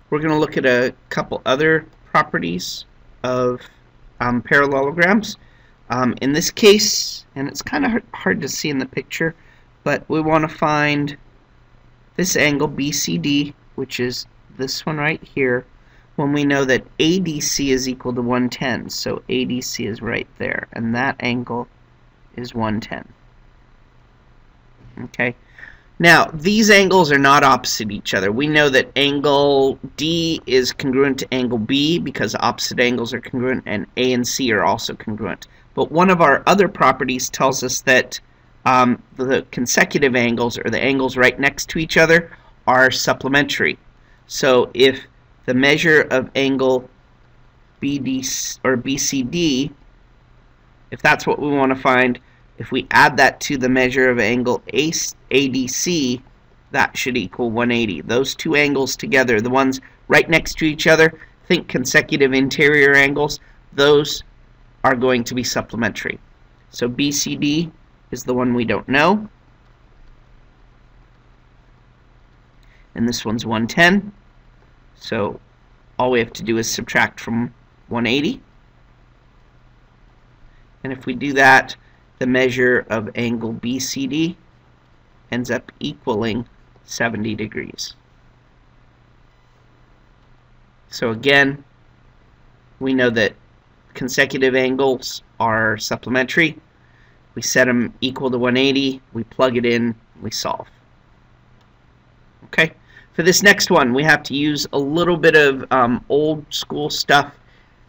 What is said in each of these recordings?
we're going to look at a couple other properties of parallelograms. In this case, and it's kind of hard to see in the picture, but we want to find this angle BCD, which is this one right here, when we know that ADC is equal to 110. So ADC is right there, and that angle is 110. Okay. Now, these angles are not opposite each other. We know that angle D is congruent to angle B because opposite angles are congruent, and A and C are also congruent. But one of our other properties tells us that the consecutive angles, or the angles right next to each other, are supplementary. So if the measure of angle BD or BCD, if that's what we want to find, if we add that to the measure of angle ADC, that should equal 180. Those two angles together, the ones right next to each other, think consecutive interior angles, those are going to be supplementary. So BCD is the one we don't know, and this one's 110. So all we have to do is subtract from 180. And if we do that, the measure of angle BCD ends up equaling 70 degrees. So again, we know that consecutive angles are supplementary. We set them equal to 180, we plug it in, we solve. Okay, for this next one, we have to use a little bit of old school stuff.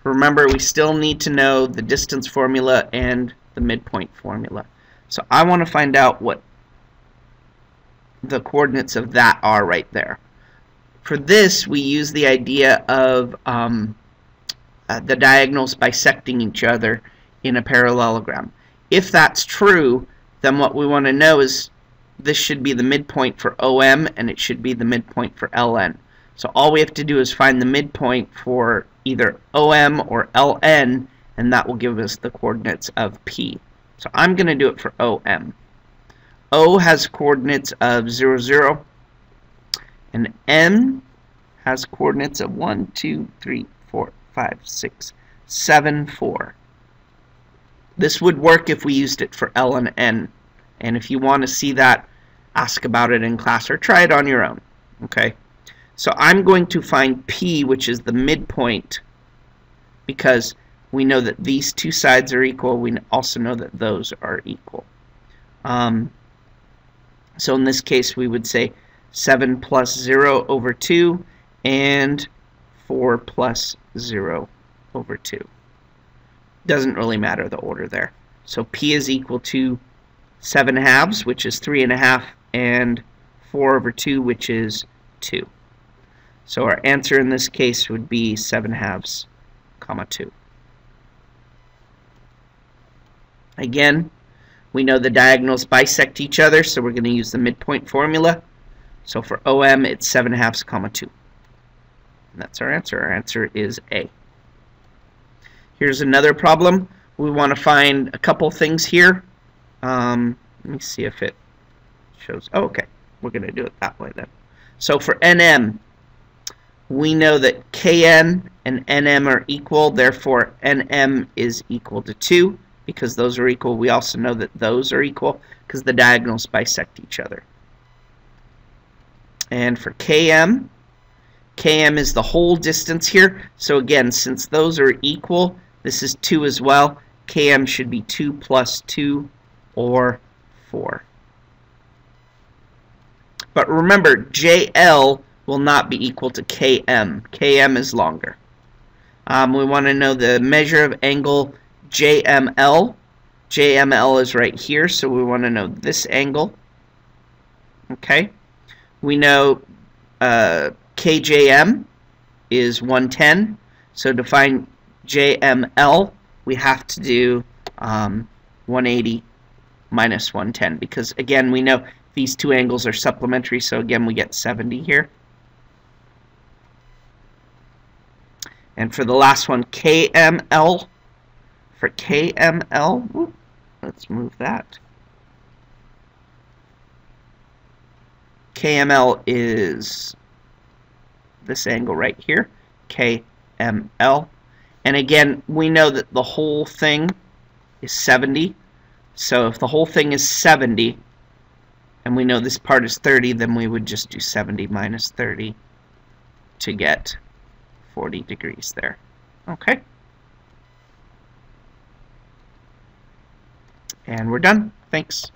Remember, we still need to know the distance formula and the midpoint formula. So I want to find out what the coordinates of that are right there. For this, we use the idea of the diagonals bisecting each other in a parallelogram. If that's true, then what we want to know is this should be the midpoint for OM, and it should be the midpoint for LN. So all we have to do is find the midpoint for either OM or LN, and that will give us the coordinates of P. So I'm going to do it for OM. O has coordinates of 0, 0, and M has coordinates of 1, 2, 3, 4, 5, 6, 7, 4. This would work if we used it for L and N. And if you want to see that, ask about it in class or try it on your own. Okay? So I'm going to find P, which is the midpoint, because we know that these two sides are equal. We also know that those are equal. So in this case, we would say 7 plus 0 over 2 and 4 plus 0 over 2. Doesn't really matter the order there. So P is equal to 7 halves, which is 3 1/2, and 4 over 2, which is 2. So our answer in this case would be 7 halves, comma 2. Again, we know the diagonals bisect each other, so we're going to use the midpoint formula. So for OM, it's 7 halves, comma 2. And that's our answer. Our answer is A. Here's another problem. We want to find a couple things here. Let me see if it shows. Oh, okay. We're going to do it that way then. So for NM, we know that KN and NM are equal. Therefore, NM is equal to 2. Because those are equal, we also know that those are equal because the diagonals bisect each other. And for KM, KM is the whole distance here. So again, since those are equal, this is 2 as well. KM should be 2 plus 2, or 4. But remember, JL will not be equal to KM. KM is longer. We want to know the measure of angle JML. JML is right here, so we want to know this angle. Okay. We know KJM is 110. So to find JML, we have to do 180 minus 110, because again, we know these two angles are supplementary, so again, we get 70 here. And for the last one, KML, for KML, whoop, let's move that. KML is this angle right here, KML. And again, we know that the whole thing is 70. So if the whole thing is 70, and we know this part is 30, then we would just do 70 minus 30 to get 40 degrees there. Okay? And we're done. Thanks.